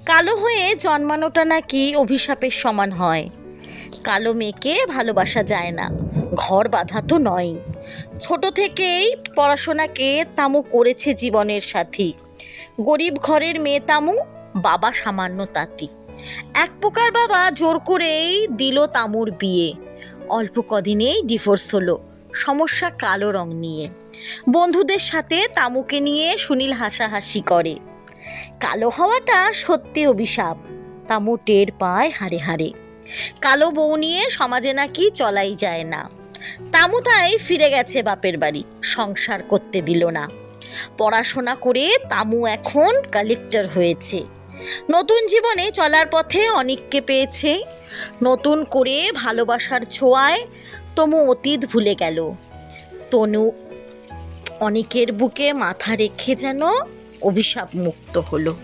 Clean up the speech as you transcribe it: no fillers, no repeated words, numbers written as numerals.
কালো হয়ে জন্মানোটা নাকি অভিশাপের সমান হয়। কালো মেয়েকে ভালোবাসা যায় না, ঘর বাঁধা তো নয়। ছোট থেকেই পড়াশোনাকে তামু করেছে জীবনের সাথী। গরিব ঘরের মেয়ে তামু, বাবা সামান্য তাঁতি। এক প্রকার বাবা জোর করেই দিল তামুর বিয়ে। অল্প কদিনেই ডিভোর্স হলো, সমস্যা কালো রং নিয়ে। বন্ধুদের সাথে তামুকে নিয়ে সুনীল হাসাহাসি করে। কালো হওয়াটা সত্যি অভিশাপ, তামু টের পায় হারে হারে। কালো বউ নিয়ে সমাজে নাকি চলাই যায় না। তামু তাই ফিরে গেছে বাপের বাড়ি, সংসার করতে দিল না। পড়াশোনা করে তামু এখন কালেক্টর হয়েছে। নতুন জীবনে চলার পথে অনেককে পেয়েছে। নতুন করে ভালোবাসার ছোঁয়ায় তমু অতীত ভুলে গেল। তনু অনেকের বুকে মাথা রেখে যেন অভিশাপ মুক্ত হলো।